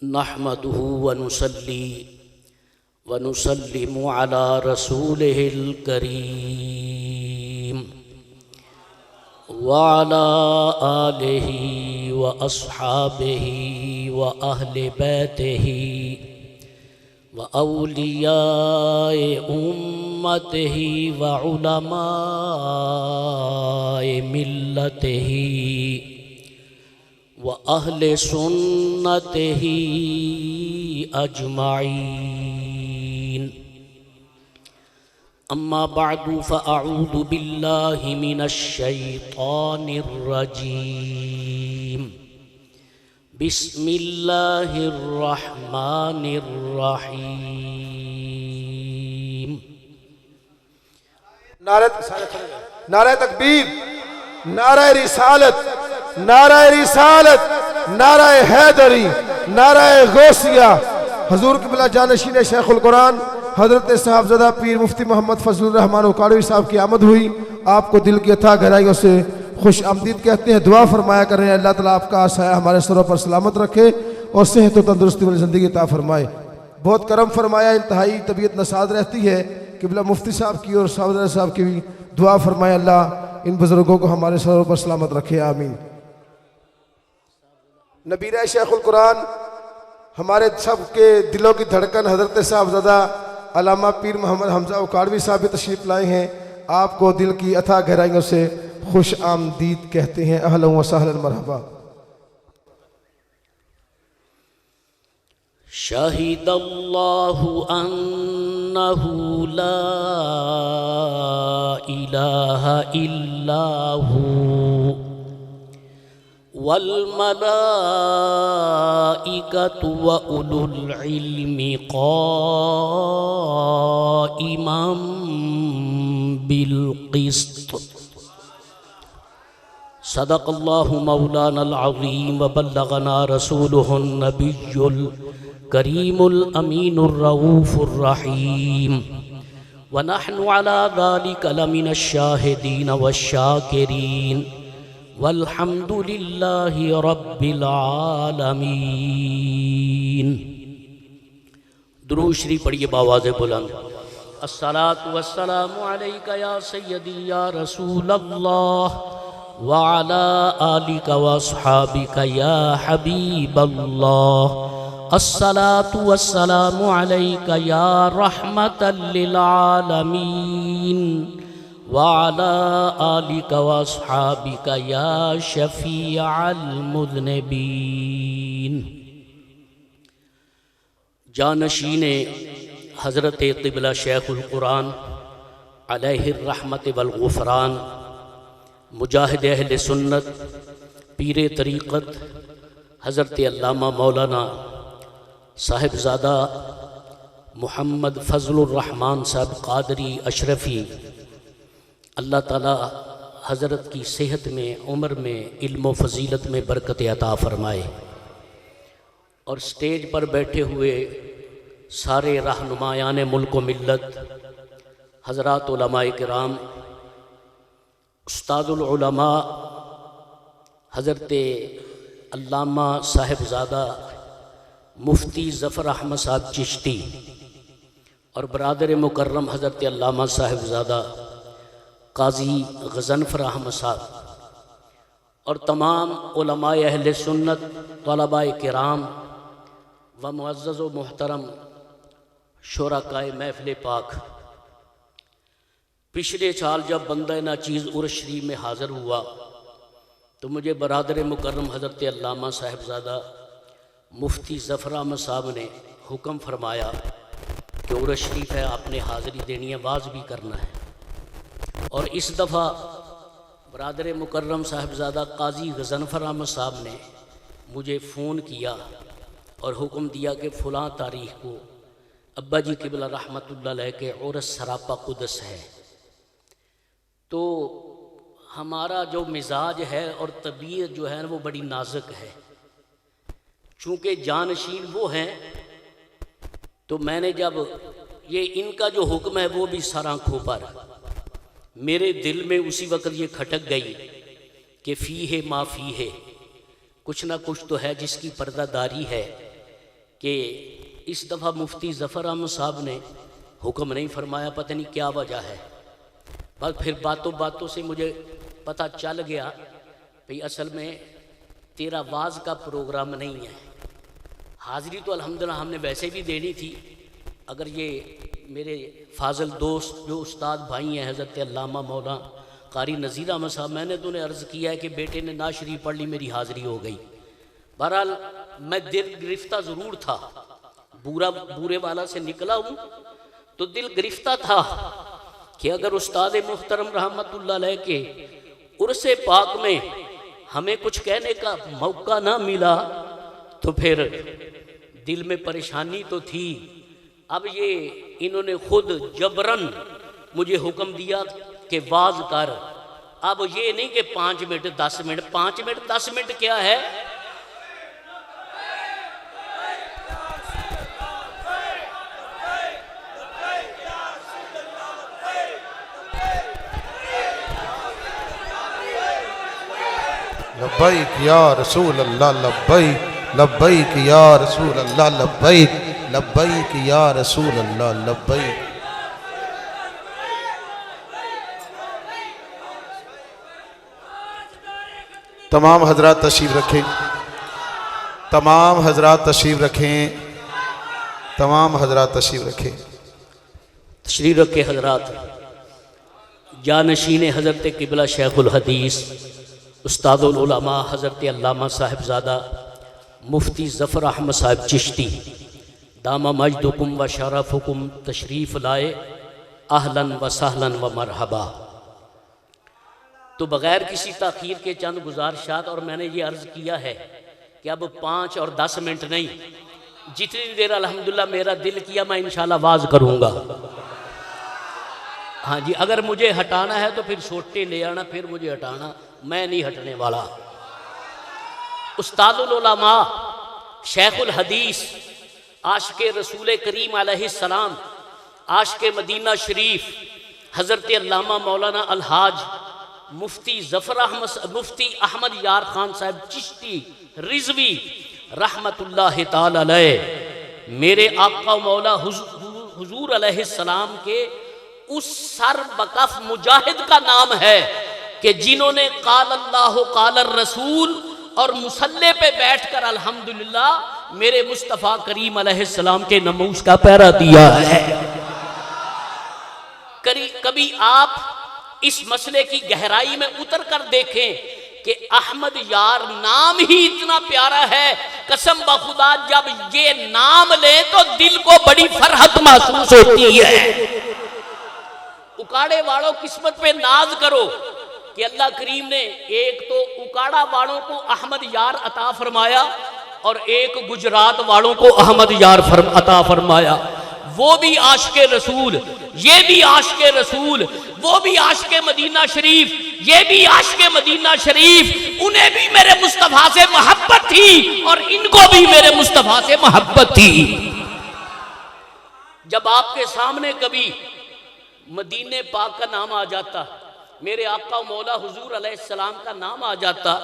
نحمده ونصلي ونسلم على رسوله الكريم وعلى آله وأصحابه وأهل بيته وأولياء أمته وعلماء ملته وأهل سنته أجمعين. أما بعد فأعوذ بالله من الشيطان الرجيم. بسم الله الرحمن الرحيم. نعرہ تکبیر، نعرہ رسالت، نعرہ رسالت، نعرہ حیدری، نعرہ غوثیہ. حضور قبلہ جانشین شیخ القرآن حضرت صاحبزادہ پیر مفتی محمد فضل الرحمن اکاڑوی صاحب کی آمد ہوئی. آپ کو دل کی عطا گہرائیوں سے خوش آمدید کہتے ہیں. دعا فرمایا کر رہے ہیں اللہ تعالیٰ آپ کا سایہ ہمارے سروں پر سلامت رکھے اور صحت و تندرستی والی زندگی عطا فرمائے. بہت کرم فرمایا. انتہائی طبیعت نساز رہتی ہے. قبلہ مفتی صاحب کی اور صاحبزادہ صاحب کی بھی دعا فرمائے اللہ ان بزرگوں کو ہمارے سروں پر سلامت رکھے. آمین. نبیرہ شیخ القرآن ہمارے سب کے دلوں کی دھڑکن حضرت صاحبزادہ علامہ پیر محمد حمزہ اکاڑوی صاحب تشریف لائے ہیں. آپ کو دل کی عطا گہرائیوں سے خوش آمدید کہتے ہیں. اہلا و سہلا مرحبا. شہد اللہ انہ لا الہ الا ہو والملائکۃ وَأُولُو العلم قائما بالقسط. صدق اللہ مولانا العظیم وبلغنا رسولہ النبی الکریم الامین الرؤوف الرحیم ونحن على ذلك لمن الشاہدین والشاکرین والحمد للہ رب العالمین. درود شریف پڑھیے بآواز بلند. الصلاۃ والسلام علیک یا سیدی یا رسول اللہ وعلی آلک واصحابک یا حبیب اللہ. الصلاۃ والسلام علیک یا رحمۃ للعالمین وعلى آلك واصحابك يا شفيع المذنبين. جانشین حضرت قبلہ شیخ القرآن علیہ الرحمت والغفران، مجاہد اہل سنت، پیر طریقت حضرت علامہ مولانا صاحبزادہ محمد فضل الرحمن صاحب قادری اشرفی، اللہ تعالیٰ حضرت کی صحت میں، عمر میں، علم و فضیلت میں برکت عطا فرمائے. اور سٹیج پر بیٹھے ہوئے سارے رہنمایان ملک و ملت، حضرات علماء کرام، استاد العلماء حضرت علامہ صاحبزادہ مفتی ظفر احمد صاحب چشتی اور برادر مکرم حضرت علامہ صاحبزادہ قاضی غضنفر احمد صاحب اور تمام علماء اہل سنت، طلباء کرام و معزز و محترم شرکاء محفل پاک. پچھلے سال جب بندہ ناچیز عرس شریف میں حاضر ہوا تو مجھے برادر مکرم حضرت علامہ صاحبزادہ مفتی ظفر احمد صاحب نے حکم فرمایا کہ عرس شریف ہے، آپ نے حاضری دینی ہے، واعظ بھی کرنا ہے. اور اس دفعہ برادر مکرم صاحبزادہ قاضی غضنفر احمد صاحب نے مجھے فون کیا اور حکم دیا کہ فلاں تاریخ کو ابا جی قبلہ رحمۃ اللہ علیہ کے عرس سراپا قدس ہے. تو ہمارا جو مزاج ہے اور طبیعت جو ہے وہ بڑی نازک ہے. چونکہ جانشین وہ ہیں تو میں نے جب یہ ان کا جو حکم ہے وہ بھی سر آنکھوں پر، میرے دل میں اسی وقت یہ کھٹک گئی کہ فی ہے ما فی ہے، کچھ نہ کچھ تو ہے جس کی پردہ داری ہے. کہ اس دفعہ مفتی ظفر احمد صاحب نے حکم نہیں فرمایا، پتہ نہیں کیا وجہ ہے۔ بس پھر باتوں باتوں سے مجھے پتہ چل گیا بھئی اصل میں تیرا واز کا پروگرام نہیں ہے۔ حاضری تو الحمدللہ ہم نے ویسے بھی دینی تھی، اگر یہ میرے فاضل دوست جو استاد بھائی ہیں حضرت علامہ مولانا قاری نذیر احمد صاحب، میں نے تو انہیں عرض کیا ہے کہ بیٹے نے نعت شریف پڑھ لی، میری حاضری ہو گئی۔ بہرحال میں دل گرفتہ ضرور تھا، بورے والا سے نکلا ہوں تو دل گرفتہ تھا کہ اگر استاد محترم رحمت اللہ علیہ کے عرس پاک میں ہمیں کچھ کہنے کا موقع نہ ملا تو پھر دل میں پریشانی تو تھی۔ اب یہ انہوں نے خود جبرن مجھے حکم دیا کہ واز کر۔ اب یہ نہیں کہ 5 منٹ 10 منٹ، 5 منٹ 10 منٹ کیا ہے، لبیک یا رسول اللہ لبیک، لبیک یا رسول اللہ لبیک، لبیک یا رسول اللہ لبیک۔ تمام حضرات تشریف رکھیں، تمام حضرات تشریف رکھیں، تمام حضرات تشریف رکھیں۔ تشریف رکھے حضرات۔ جانشین حضرت قبلہ شیخ الحدیث استاد العلماء حضرت علامہ صاحبزادہ مفتی ظفر احمد صاحب چشتی دامہ مجدکم و شرفکم تشریف لائے، اہلاً و سہلاً و مرحبا۔ تو بغیر کسی تاخیر کے چند گزارشات، اور میں نے یہ عرض کیا ہے کہ اب 5 اور 10 منٹ نہیں، جتنی دیر الحمدللہ میرا دل کیا میں انشاءاللہ واز کروں گا۔ ہاں جی، اگر مجھے ہٹانا ہے تو پھر سوٹے لے آنا، پھر مجھے ہٹانا، میں نہیں ہٹنے والا۔ استاد العلماء شیخ الحدیث عاشق رسول کریم علیہ السلام، عاشق مدینہ شریف حضرت علامہ مولانا الحاج مفتی ظفر احمد، مفتی احمد یار خان صاحب چشتی رضوی رحمت اللہ تعالی علیہ، میرے آقا و مولا حضور علیہ السلام کے اس سر بکف مجاہد کا نام ہے کہ جنہوں نے قال اللہ قال الرسول اور مصلی پہ بیٹھ کر الحمدللہ میرے مصطفیٰ کریم علیہ السلام کے ناموس کا پہرا دیا ہے۔ کبھی آپ اس مسئلے کی گہرائی میں اتر کر دیکھیں کہ احمد یار نام ہی اتنا پیارا ہے، قسم بخدا جب یہ نام لے تو دل کو بڑی فرحت محسوس ہوتی ہے۔ اکاڑے والوں قسمت پہ ناز کرو کہ اللہ کریم نے ایک تو اکاڑا والوں کو احمد یار عطا فرمایا اور ایک گجرات والوں کو احمد یار عطا فرمایا۔ وہ بھی عاشق رسول، یہ بھی عاشق رسول، وہ بھی عاشق مدینہ شریف، یہ بھی عاشق مدینہ شریف، انہیں بھی میرے مصطفیٰ سے محبت تھی اور ان کو بھی میرے مصطفیٰ سے محبت تھی۔ جب آپ کے سامنے کبھی مدینہ پاک کا نام آ جاتا، میرے آقا و مولا حضور علیہ السلام کا نام آ جاتا،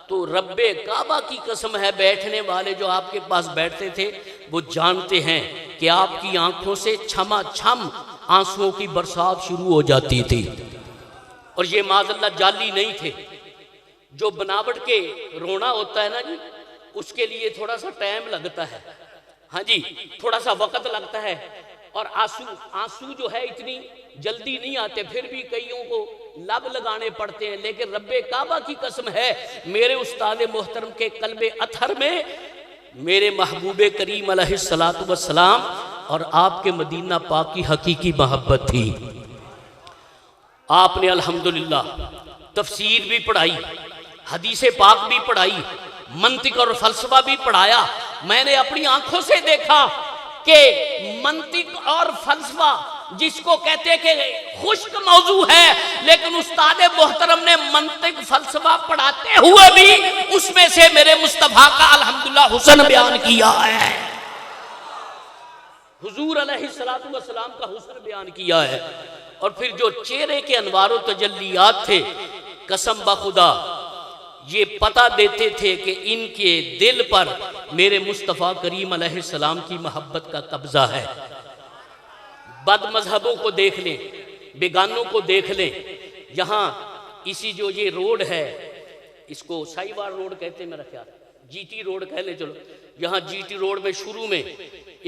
تو رب کعبہ کی قسم ہے بیٹھنے والے جو آپ کے پاس بیٹھتے تھے وہ جانتے ہیں کہ آپ کی آنکھوں سے چھما چھم آنسوؤں کی برسات شروع ہو جاتی تھی۔ اور یہ معاذ اللہ جعلی نہیں تھے، جو بناوٹ کے رونا ہوتا ہے نا جی، اس کے لیے تھوڑا سا ٹائم لگتا ہے، ہاں جی تھوڑا سا وقت لگتا ہے، اور آنسو جو ہے اتنی جلدی نہیں آتے، پھر بھی کئیوں کو لب لگانے پڑتے ہیں، لیکن رب کعبہ کی قسم ہے میرے استاد محترم کے قلب اطہر میں میرے محبوب کریم علیہ السلام اور آپ کے مدینہ پاک کی حقیقی محبت تھی۔ آپ نے الحمدللہ تفسیر بھی پڑھائی، حدیث پاک بھی پڑھائی، منطق اور فلسفہ بھی پڑھایا۔ میں نے اپنی آنکھوں سے دیکھا کہ منطق اور فلسفہ جس کو کہتے کہ خشک موضوع ہے، لیکن استاد محترم نے منطق فلسفہ پڑھاتے ہوئے بھی اس میں سے میرے مصطفیٰ کا الحمدللہ حسن بیان کیا ہے، حضور علیہ السلام کا حسن بیان کیا ہے۔ اور پھر جو چہرے کے انوار و تجلیات تھے، قسم بخدا یہ پتہ دیتے تھے کہ ان کے دل پر میرے مصطفیٰ کریم علیہ السلام کی محبت کا قبضہ ہے۔ بد مذہبوں کو دیکھ لیں، بیگانوں کو دیکھ لیں، یہاں اسی جو یہ روڈ ہے، اس کو سائیوار روڈ کہتے ہیں میرا خیال، جی ٹی روڈ کہہ لیں، چلو یہاں جی ٹی روڈ میں شروع میں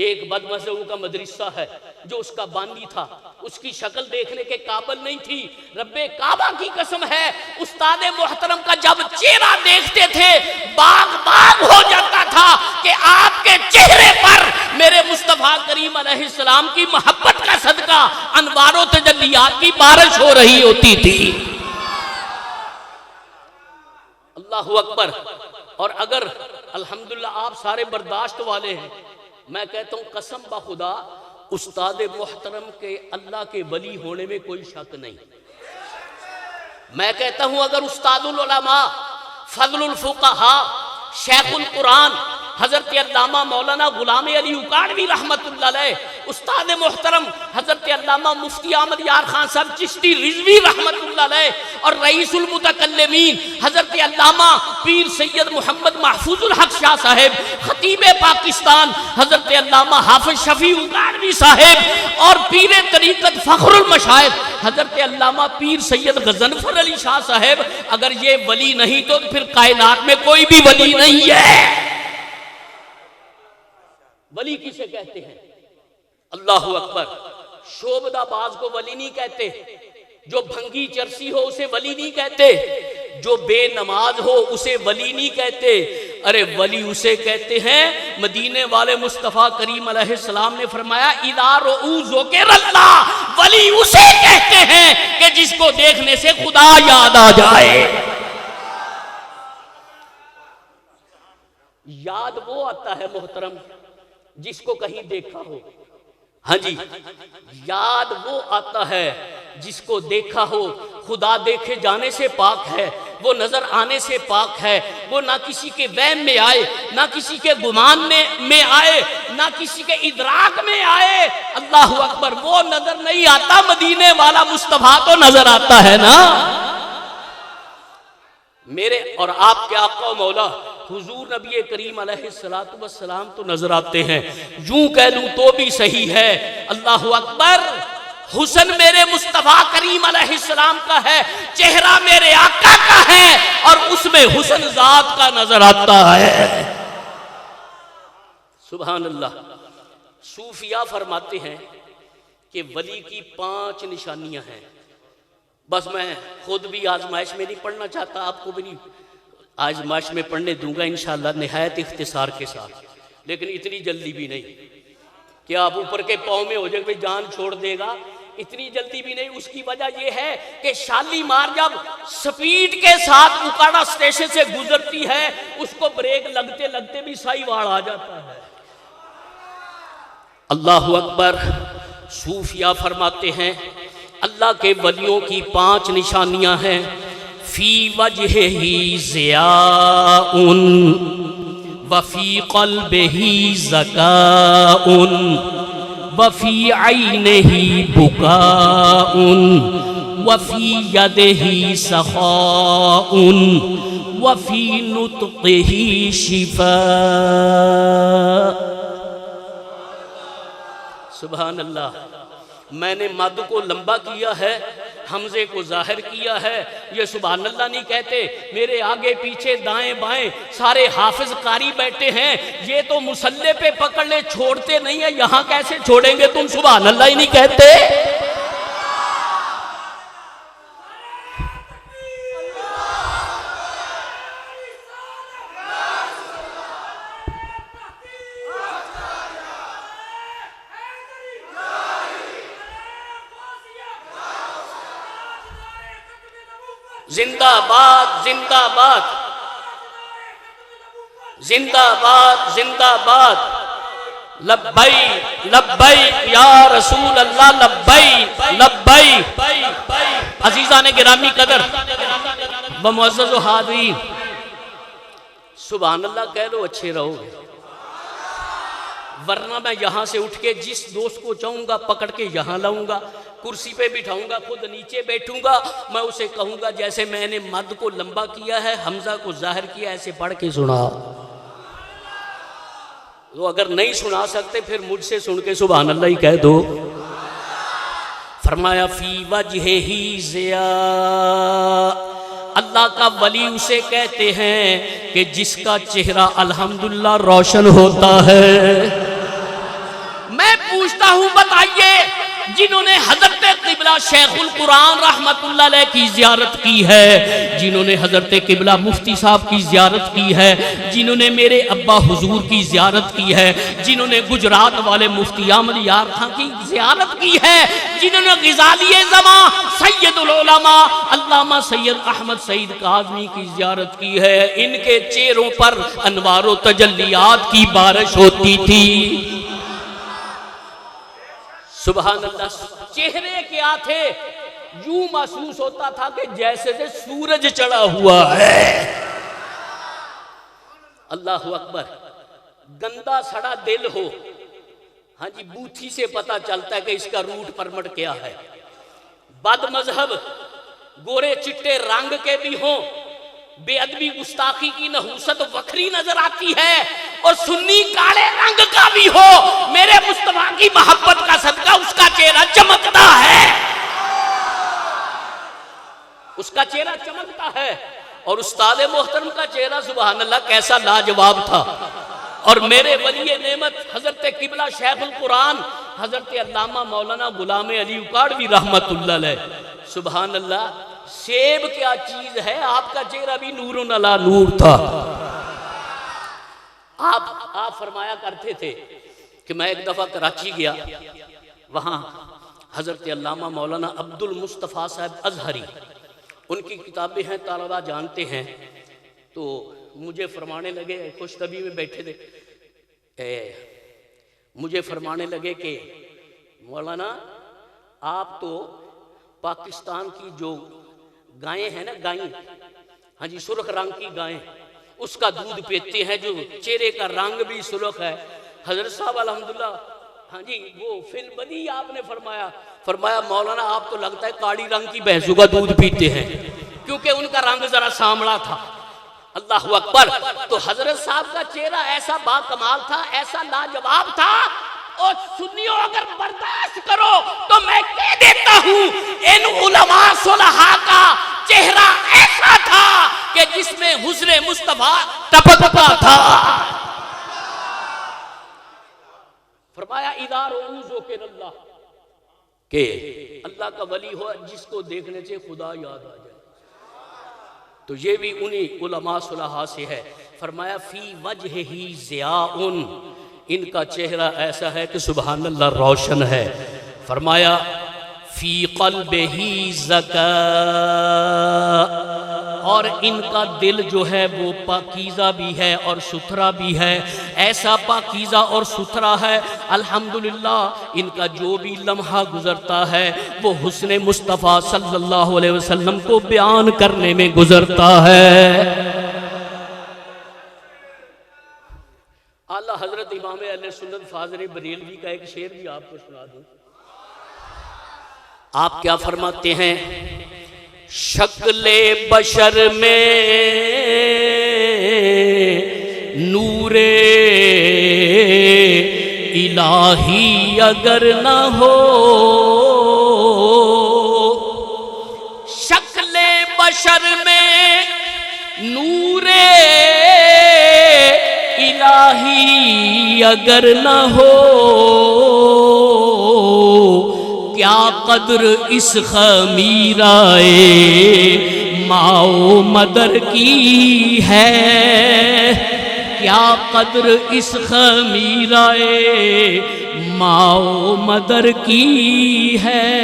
ایک بد مذہبوں کا مدرسہ ہے جو اس کا بانی تھا، اس کی شکل دیکھنے کے قابل نہیں تھی۔ رب کعبہ کی قسم ہے، استاد محترم کا جب چہرہ دیکھتے تھے باغ باغ ہو جاتا تھا کہ آپ کے چہرے پر میرے مصطفیٰ کریم علیہ السلام کی محبت کا صدقہ انوار و تجلیات کی بارش ہو رہی ہوتی تھی۔ اللہ اکبر۔ اور اگر الحمدللہ آپ سارے برداشت والے ہیں، میں کہتا ہوں قسم بخدا استاد محترم کے اللہ کے ولی ہونے میں کوئی شک نہیں۔ میں کہتا ہوں اگر استاد العلماء، فضل الفقہاء، شیخ القرآن حضرت علامہ مولانا غلام علی اکاڑوی رحمت اللہ علیہ، استاد محترم حضرت علامہ مفتی احمد یار خان صاحب چشتی رضوی رحمت اللہ علیہ، اور رئیس المتکلمین حضرت علامہ پیر سید محمد محفوظ الحق شاہ صاحب، خطیب پاکستان حضرت علامہ حافظ شفیع اکاڑوی صاحب، اور پیر طریقت فخر المشائخ حضرت علامہ پیر سید غضنفر علی شاہ صاحب، اگر یہ ولی نہیں تو پھر کائنات میں کوئی بھی ولی نہیں ہے۔ ولی کسے کہتے ہیں؟ اللہ اکبر۔ شعبدہ باز کو ولی نہیں کہتے، جو بھنگی چرسی ہو اسے ولی نہیں کہتے، جو بے نماز ہو اسے ولی نہیں کہتے، ارے ولی اسے کہتے ہیں، مدینے والے مصطفیٰ کریم علیہ السلام نے فرمایا اذا رؤوا ذکر اللہ، ولی اسے کہتے ہیں کہ جس کو دیکھنے سے خدا یاد آ جائے۔ یاد وہ آتا ہے محترم جس کو کہیں دیکھا ہو، ہاں جی، یاد وہ آتا ہے جس کو دیکھا ہو۔ خدا دیکھے جانے سے پاک ہے، وہ نظر آنے سے پاک ہے، وہ نہ کسی کے وہم میں آئے، نہ کسی کے گمان میں آئے، نہ کسی کے ادراک میں آئے۔ اللہ اکبر۔ وہ نظر نہیں آتا، مدینے والا مصطفیٰ تو نظر آتا ہے نا۔ میرے اور آپ کے آقا و مولا حضور نبی کریم علیہ السلام تو نظر آتے ہیں، یوں کہہ لوں تو بھی صحیح ہے۔ اللہ اکبر۔ حسن میرے مصطفیٰ کریم علیہ السلام کا ہے، چہرہ میرے آقا کا ہے، اور اس میں حسن ذات کا نظر آتا ہے۔ سبحان اللہ۔ صوفیاء فرماتے ہیں کہ ولی کی 5 نشانیاں ہیں۔ بس میں خود بھی آزمائش میں نہیں پڑھنا چاہتا، آپ کو بھی نہیں آزمائش میں پڑھنے دوں گا انشاءاللہ نہایت اختصار کے ساتھ، لیکن اتنی جلدی بھی نہیں کہ آپ اوپر کے پاؤں میں ہو جائے کہ جان چھوڑ دے گا، اتنی جلدی بھی نہیں۔ اس کی وجہ یہ ہے کہ شالیمار جب سپیڈ کے ساتھ اکاڑا اسٹیشن سے گزرتی ہے، اس کو بریک لگتے لگتے بھی سائیوار آ جاتا ہے۔ اللہ اکبر۔ صوفیاء فرماتے ہیں اللہ کے ولیوں کی 5 نشانیاں ہیں۔ فی وجہہ ضیاء وفی قلبہ ذکاء وفی عینہ بکاء وفی یدہ سخاء وفی نطقہ شفاء۔ سبحان اللہ۔ میں نے مد کو لمبا کیا ہے، حمزے کو ظاہر کیا ہے، یہ سبحان اللہ نہیں کہتے۔ میرے آگے پیچھے دائیں بائیں سارے حافظ قاری بیٹھے ہیں، یہ تو مصلے پہ پکڑ لے چھوڑتے نہیں ہیں، یہاں کیسے چھوڑیں گے؟ تم سبحان اللہ ہی نہیں کہتے۔ زندہ باد، زندہ باد، زندہ باد، زندہ باد۔ لبیک لبیک یا رسول اللہ، لبیک لبیک۔ عزیزان گرامی قدر و معزز و حاضرین، سبحان اللہ کہہ لو اچھے رہو گے، ورنہ میں یہاں سے اٹھ کے جس دوست کو چاہوں گا پکڑ کے یہاں لاؤں گا، کرسی پہ بٹھاؤں گا، خود نیچے بیٹھوں گا، میں اسے کہوں گا جیسے میں نے مد کو لمبا کیا ہے، حمزہ کو ظاہر کیا، ایسے پڑھ کے سنا۔ تو اگر نہیں سنا سکتے پھر مجھ سے سن کے سبحان اللہ ہی کہہ دو۔ فرمایا فی وجہ ہی ضیاء، اللہ کا ولی اسے کہتے ہیں کہ جس کا چہرہ الحمدللہ روشن ہوتا ہے۔ میں پوچھتا ہوں بتائیے، جنہوں نے حضرت قبلہ شیخ القرآن رحمت اللہ علیہ کی زیارت کی ہے، جنہوں نے حضرت قبلہ مفتی صاحب کی زیارت کی ہے، جنہوں نے میرے ابا حضور کی زیارت کی ہے، جنہوں نے گجرات والے مفتی احمد یار خان کی زیارت کی ہے، جنہوں نے غزالی زماں سید العلماء علامہ سید احمد سعید کاظمی کی زیارت کی ہے، ان کے چہروں پر انوار و تجلیات کی بارش ہوتی تھی۔ سبحان اللہ، چہرے کیا تھے؟ یوں محسوس ہوتا تھا کہ جیسے سے سورج چڑھا ہوا ہے۔ اللہ اکبر۔ گندا سڑا دل ہو، ہاں جی، بوتھی سے پتہ چلتا ہے کہ اس کا روٹ پرمٹ کیا ہے۔ بد مذہب، گورے چٹے رنگ کے بھی ہوں، بے ادبی گستاخی کی نحوست وکھری نظر آتی ہے، اور سنی کالے رنگ کا بھی ہو، میرے مصطفیٰ کی محبت کا صدقہ اس کا چہرہ چمکتا ہے، اس کا چہرہ چمکتا ہے۔ اور استاد محترم کا چہرہ سبحان اللہ کیسا لاجواب تھا۔ اور میرے ولی نعمت حضرت قبلہ شیخ القرآن حضرت علامہ مولانا غلام علی اکاڑوی رحمت اللہ علیہ، سبحان اللہ، سیب کیا چیز ہے، آپ کا چہرہ بھی نور علی نور تھا۔ آپ فرمایا کرتے تھے کہ میں ایک دفعہ کراچی گیا، وہاں حضرت علامہ مولانا عبد المصطفیٰ صاحب ازہری، ان کی کتابیں ہیں، طلبہ جانتے ہیں، تو مجھے فرمانے لگے، خوش طبی میں بیٹھے تھے، مجھے فرمانے لگے کہ مولانا آپ تو پاکستان کی جو گائیں ہیں نا، گائیں، ہاں جی، سرخ رنگ کی گائیں، اس کا دودھ پیتے ہیں، جو چہرے کا رنگ بھی سرخ ہے۔ حضرت صاحب الحمدللہ، ہاں جی، وہ فل بدی آپ نے فرمایا مولانا آپ تو لگتا ہے کاڑی رنگ کی بھینسوں کا دودھ پیتے ہیں، کیونکہ ان کا رنگ ذرا سامڑا تھا۔ اللہ اکبر۔ تو حضرت صاحب کا چہرہ ایسا با کمال تھا، ایسا لاجواب تھا، اور سنیو اگر برداشت کرو تو میں کہہ دیتا ہوں ان علماء صلحاء کا چہرہ ایسا تھا کہ جس میں حسن مصطفیٰ ٹپکتا تھا۔ فرمایا اذا رؤوا ذکر اللہ، کہ اللہ کا ولی ہو جس کو دیکھنے سے خدا یاد آ جائے، تو یہ بھی انہی علماء صلحاء سے ہے۔ فرمایا فی وجہ ہی ضیاء، ان کا چہرہ ایسا ہے کہ سبحان اللہ روشن ہے۔ فرمایا فی قلبہ زکاء، اور ان کا دل جو ہے وہ پاکیزہ بھی ہے اور ستھرا بھی ہے، ایسا پاکیزہ اور ستھرا ہے الحمدللہ، ان کا جو بھی لمحہ گزرتا ہے وہ حسن مصطفیٰ صلی اللہ علیہ وسلم کو بیان کرنے میں گزرتا ہے۔ اعلیٰ حضرت امام اہل سنت فاضل بریلوی کا ایک شعر بھی آپ کو سنا دوں۔ آپ کیا فرماتے ہیں؟ شکل بشر میں نور الہی اگر نہ ہو، شکل بشر میں نور الہی اگر نہ ہو، کیا قدر اس خمیرائے ماؤ مدر کی ہے، کیا قدر اس خمیرائے ماؤ مدر کی ہے۔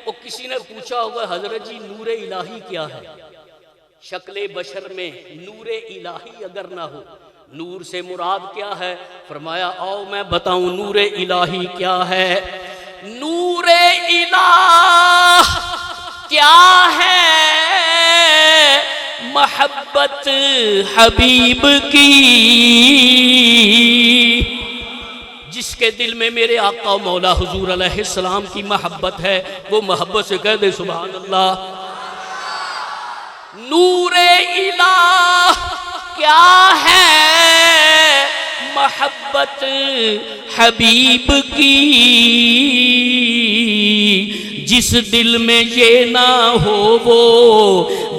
وہ کسی نے پوچھا ہوگا حضرت جی نور الہی کیا ہے؟ شکل بشر میں نور الہی اگر نہ ہو، نور سے مراد کیا ہے؟ فرمایا آؤ میں بتاؤں نور الہی کیا ہے۔ نور الہ کیا ہے؟ محبت حبیب کی، جس کے کے دل میں میرے آقا و مولا حضور علیہ السلام کی محبت ہے وہ محبت سے کہہ دے سبحان اللہ۔ نور الہ کیا ہے محبت حبیب کی، جس دل میں یہ نہ ہو وہ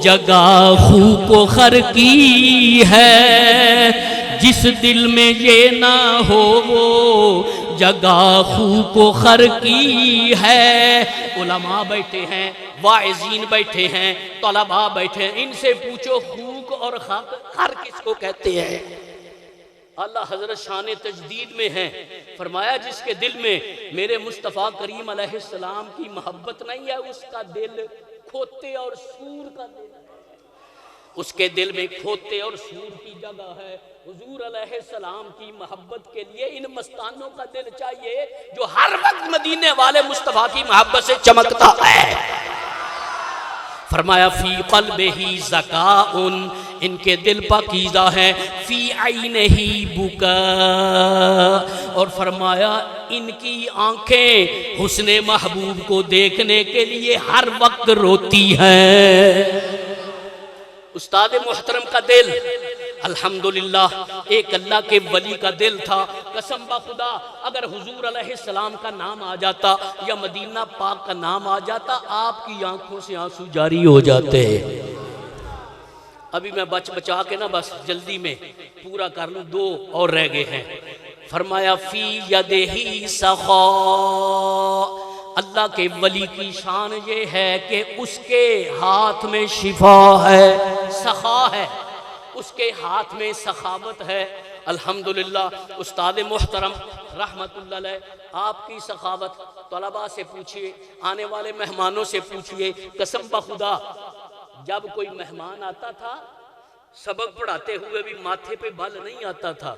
جگہ خو کو خر کی ہے، جس دل میں یہ نہ ہو وہ جگہ خو کو خر کی ہے۔ علماء بیٹھے ہیں، واعظین بیٹھے ہیں، طلباء بیٹھے ہیں، ان سے پوچھو خوک اور خر کس کو کہتے ہیں؟ اللہ حضرت شان تجدید میں ہیں، فرمایا جس کے دل میں میرے مصطفیٰ کریم علیہ السلام کی محبت نہیں ہے اس کا دل کھوتے اور سور کا دل ہے، اس کے دل میں کھوتے اور سور کی جگہ ہے۔ حضور علیہ السلام کی محبت کے لیے ان مستانوں کا دل چاہیے جو ہر وقت مدینے والے مصطفیٰ کی محبت سے چمکتا ہے۔ فرمایا فی قلبہ زکاء، ان کے دل پاکیزہ ہیں، فی عینہ بکا، اور فرمایا ان کی آنکھیں حسن محبوب کو دیکھنے کے لیے ہر وقت روتی ہیں۔ استاد محترم کا دل الحمدللہ ایک اللہ کے ولی کا دل تھا، قسم بخدا اگر حضور علیہ السلام کا نام آ جاتا یا مدینہ پاک کا نام آ جاتا آپ کی آنکھوں سے آنسو جاری ہو جاتے۔ ابھی میں بچا کے نا بس جلدی میں پورا کر لوں، 2 اور رہ گئے ہیں۔ فرمایا فی یدہ سخاء، اللہ کے ولی کی شان یہ ہے کہ اس کے ہاتھ میں شفا ہے، سخا ہے، اس کے ہاتھ میں سخاوت ہے۔ الحمدللہ استاد محترم رحمت اللہ علیہ آپ کی سخاوت طلباء سے پوچھئے، آنے والے مہمانوں سے پوچھئے، قسم بخدا جب کوئی مہمان آتا تھا سبق پڑھاتے ہوئے بھی ماتھے پہ بل نہیں آتا تھا،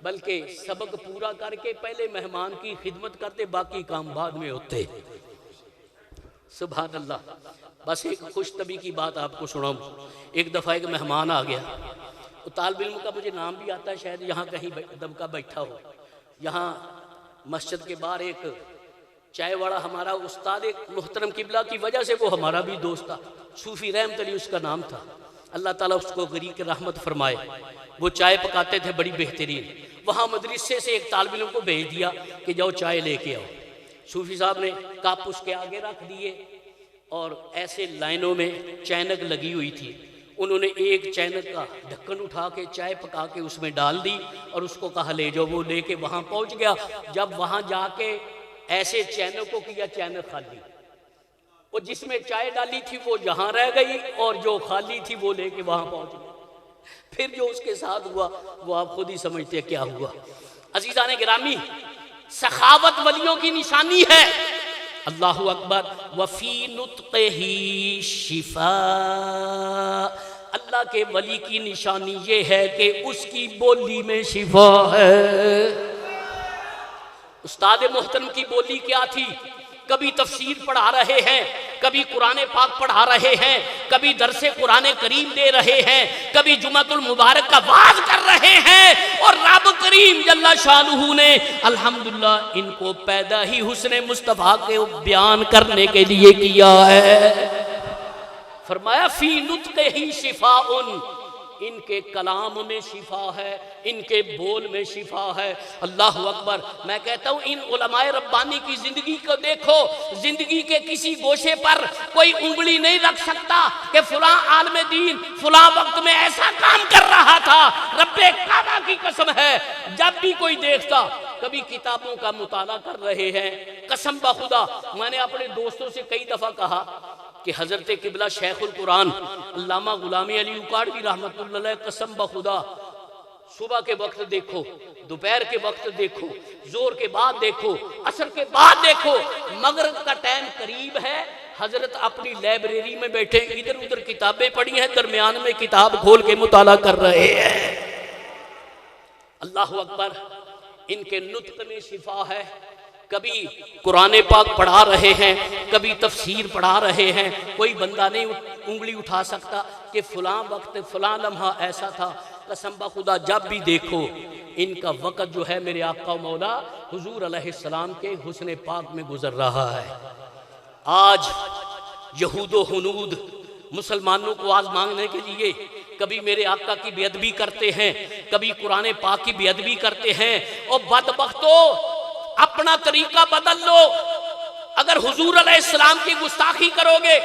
بلکہ سبق پورا کر کے پہلے مہمان کی خدمت کرتے باقی کام بعد میں ہوتے۔ سبحان اللہ۔ بس ایک خوش طبی کی بات آپ کو سناؤں۔ ایک دفعہ ایک مہمان آ گیا، وہ طالب علم کا مجھے نام بھی آتا ہے، شاید یہاں کہیں دبکا بیٹھا ہو۔ یہاں مسجد کے باہر ایک چائے والا ہمارا استاد ایک محترم قبلہ کی وجہ سے وہ ہمارا بھی دوست تھا، صوفی رحمت علی اس کا نام تھا، اللہ تعالیٰ اس کو غریق رحمت فرمائے۔ وہ چائے پکاتے تھے بڑی بہترین، وہاں مدرسے سے ایک طالب علم کو بھیج دیا کہ جاؤ چائے لے کے آؤ۔ صوفی صاحب نے کپ اس کے آگے رکھ دیے اور ایسے لائنوں میں چینک لگی ہوئی تھی، انہوں نے ایک چینک کا ڈھکن اٹھا کے چائے پکا کے اس میں ڈال دی اور اس کو کہا لے جاؤ، وہ لے کے وہاں پہنچ گیا۔ جب وہاں جا کے ایسے چینک کو کیا، چینک خالی، وہ جس میں چائے ڈالی تھی وہ یہاں رہ گئی اور جو خالی تھی وہ لے کے وہاں پہنچ گیا۔ پھر جو اس کے ساتھ ہوا وہ آپ خود ہی سمجھتے ہیں کیا ہوا۔ عزیزان گرامی، سخاوت ولیوں کی نشانی ہے۔ اللہ اکبر۔ وفی نطقہ شفا، اللہ کے ولی کی نشانی یہ ہے کہ اس کی بولی میں شفا ہے۔ استاد محترم کی بولی کیا تھی؟ کبھی تفسیر پڑھا رہے ہیں، کبھی قرآن پاک پڑھا رہے ہیں، کبھی درس قرآن کریم دے رہے ہیں، کبھی جمعۃ المبارک کا وعظ کر رہے ہیں، اور رب کریم جل شانہ نے الحمدللہ ان کو پیدا ہی حسن مصطفیٰ کے بیان کرنے کے لیے کیا ہے۔ فرمایا فی نطقہ شفاء، ان کے کلام میں شفا ہے، ان کے بول میں شفا ہے۔ اللہ اکبر۔ میں کہتا ہوں ان علماء ربانی کی زندگی کو دیکھو، زندگی کے کسی گوشے پر کوئی انگلی نہیں رکھ سکتا کہ فلاں عالم دین فلاں وقت میں ایسا کام کر رہا تھا۔ رب کعبہ کی قسم ہے جب بھی کوئی دیکھتا، کبھی کتابوں کا مطالعہ کر رہے ہیں، قسم بخدا میں نے اپنے دوستوں سے کئی دفعہ کہا کہ حضرت قبلہ شیخ القرآن علامہ غلامی علی اوکاڑوی رحمت اللہ علیہ قسم بخدا صبح کے وقت دیکھو، دوپہر کے وقت دیکھو، زور کے بعد دیکھو، عصر کے بعد دیکھو، مغرب کا ٹائم قریب ہے، حضرت اپنی لائبریری میں بیٹھے ادھر ادھر کتابیں پڑھی ہیں، درمیان میں کتاب کھول کے مطالعہ کر رہے ہیں۔ اللہ اکبر۔ ان کے نطق میں شفا ہے۔ کبھی قرآن پاک پڑھا رہے ہیں، کبھی تفسیر پڑھا رہے ہیں، کوئی بندہ نہیں انگلی اٹھا سکتا کہ فلاں وقت فلاں لمحہ ایسا تھا۔ قسم بخدا جب بھی دیکھو ان کا وقت جو ہے میرے آقا و مولا حضور علیہ السلام کے حسن پاک میں گزر رہا ہے۔ آج یہود و ہنود مسلمانوں کو آزمانے کے لیے کبھی میرے آقا کی بے ادبی کرتے ہیں، کبھی قرآن پاک کی بے ادبی کرتے ہیں۔ اور بدبختو اپنا طریقہ بدل لو، اگر حضور علیہ السلام کی گستاخی کرو گے،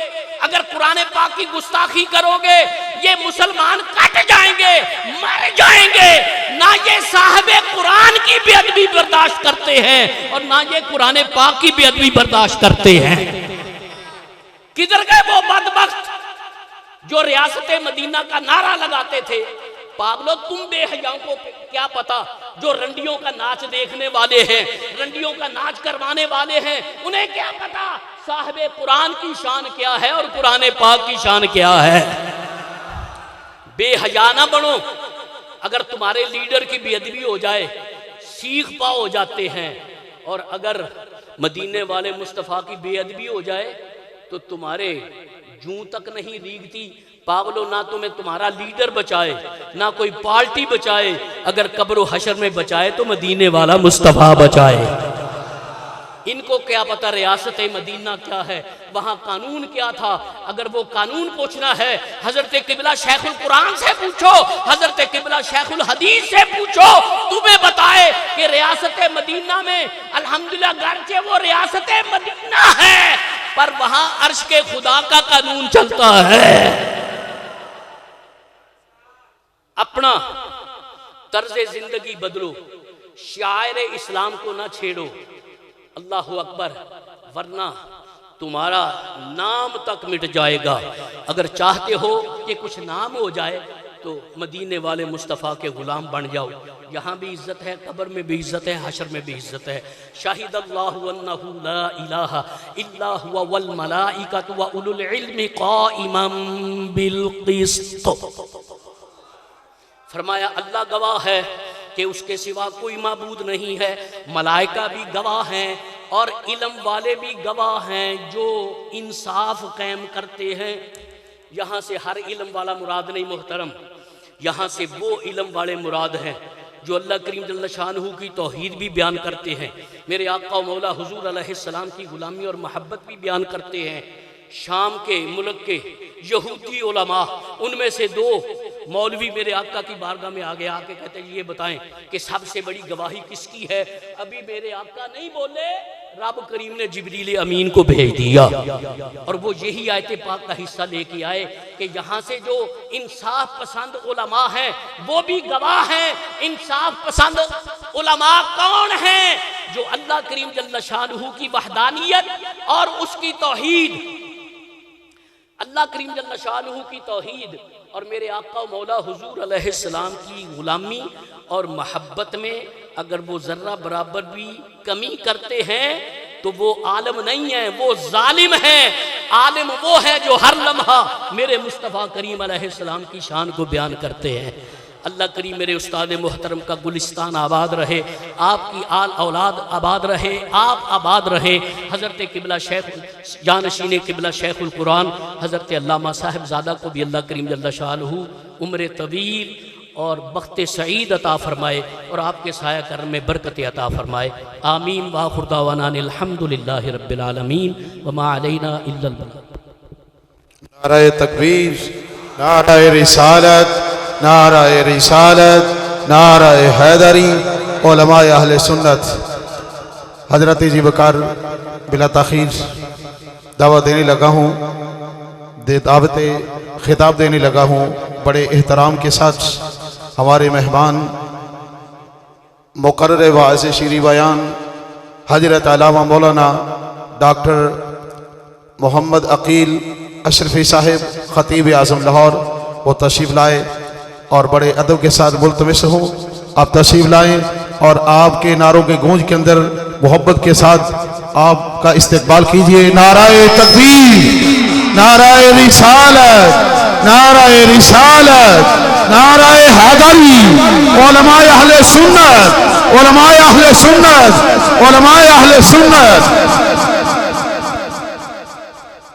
اگر قرآن پاک کی گستاخی کرو گے، یہ مسلمان کٹ جائیں گے، مر جائیں گے۔ نہ یہ صاحب قرآن کی بے ادبی برداشت کرتے ہیں اور نہ یہ قرآن پاک کی بے ادبی برداشت کرتے ہیں۔ کدھر گئے وہ بدبخت جو ریاست مدینہ کا نعرہ لگاتے تھے؟ پاگلو تم بے حیاؤں کو کیا پتا، جو رنڈیوں کا ناچ دیکھنے والے ہیں، رنڈیوں کا ناچ کروانے والے ہیں، انہیں کیا پتا صاحب قرآن کی شان کیا ہے اور قرآن پاک کی شان کیا ہے۔ بے حیا نہ بنو، اگر تمہارے لیڈر کی بے ادبی ہو جائے سیخ پا ہو جاتے ہیں، اور اگر مدینے والے مصطفیٰ کی بے ادبی ہو جائے تو تمہارے جوں تک نہیں ریگتی۔ پاگلو نہ تمہیں تمہارا لیڈر بچائے، نہ کوئی پارٹی بچائے، اگر قبر و حشر میں بچائے تو مدینے والا مصطفیٰ بچائے۔ ان کو کیا پتا ریاست مدینہ کیا ہے، وہاں قانون کیا تھا۔ اگر وہ قانون پوچھنا ہے حضرت قبلہ شیخ القرآن سے پوچھو، حضرت قبلہ شیخ الحدیث سے پوچھو، تمہیں بتائے کہ ریاست مدینہ میں الحمدللہ گرچہ وہ ریاست مدینہ ہے پر وہاں عرش کے خدا کا قانون چلتا ہے۔ اپنا طرز زندگی بدلو، شعائر اسلام کو نہ چھیڑو۔ اللہ اکبر، ورنہ تمہارا نام تک مٹ جائے گا۔ اگر چاہتے ہو کہ کچھ نام ہو جائے تو مدینے والے مصطفیٰ کے غلام بن جاؤ، یہاں بھی عزت ہے، قبر میں بھی عزت ہے، حشر میں بھی عزت ہے۔ شاہد اللہ انہ لا الہ الا هو والملائکۃ واولو العلم قائما بالقسط۔ فرمایا اللہ گواہ ہے کہ اس کے سوا کوئی معبود نہیں ہے، ملائکہ بھی گواہ ہیں اور علم والے بھی گواہ ہیں جو انصاف قائم کرتے ہیں۔ یہاں سے ہر علم والا مراد نہیں محترم، یہاں سے وہ علم والے مراد ہیں جو اللہ کریم جل شانہ کی توحید بھی بیان کرتے ہیں، میرے آقا و مولا حضور علیہ السلام کی غلامی اور محبت بھی بیان کرتے ہیں۔ شام کے ملک کے یہودی علماء، ان میں سے دو مولوی میرے آقا کی بارگاہ میں آگے آ کے کہتے ہیں یہ بتائیں کہ سب سے بڑی گواہی کس کی ہے؟ ابھی میرے آقا نہیں بولے، رب کریم نے جبریل امین کو بھیج دیا اور وہ یہی آیت پاک کا حصہ لے کے آئے کہ یہاں سے جو انصاف پسند علماء ہیں وہ بھی گواہ ہیں۔ انصاف پسند علماء کون ہیں؟ جو اللہ کریم جل شانہ کی وحدانیت اور اس کی توحید، اللہ کریم جل شانہ کی توحید اور میرے آقا و مولا حضور علیہ السلام کی غلامی اور محبت میں اگر وہ ذرہ برابر بھی کمی کرتے ہیں تو وہ عالم نہیں ہے، وہ ظالم ہے۔ عالم وہ ہے جو ہر لمحہ میرے مصطفیٰ کریم علیہ السلام کی شان کو بیان کرتے ہیں۔ اللہ کریم میرے استاد محترم کا گلستان آباد رہے، آپ کی آل اولاد آباد رہے، آپ آباد رہے۔ حضرت قبلہ شیخ جانشین قبلہ شیخ القرآن حضرت علامہ صاحب زادہ کو بھی اللہ کریم جل شانہ عمر طویل اور بخت سعید عطا فرمائے اور آپ کے سایہ کرم میں برکت عطا فرمائے۔ آمین وآخر دعوانا الحمدللہ رب العالمین وما علینا الا البلاغ۔ نعرہ تکبیر، نعرہ رسالت، نعرہ رسالت، نعرہ حیدری۔ علماء اہل سنت حضرت جی بکار بلا تاخیر دعوت دینے لگا ہوں، دعوت خطاب دینے لگا ہوں۔ بڑے احترام کے ساتھ ہمارے مہمان مقرر واعظ شیریں بیان حضرت علامہ مولانا ڈاکٹر محمد عقیل اشرفی صاحب خطیب اعظم لاہور وہ تشریف لائے اور بڑے ادب کے ساتھ ملتمس ہوں آپ تشریف لائیں اور آپ کے نعروں کے گونج کے اندر محبت کے ساتھ آپ کا استقبال کیجئے۔ نعرہ تکبیر، نعرہ رسالت، نعرہ رسالت، نعرہ حیدری۔ علماء اہل سنت، علماء اہل سنت، علماء اہل سنت۔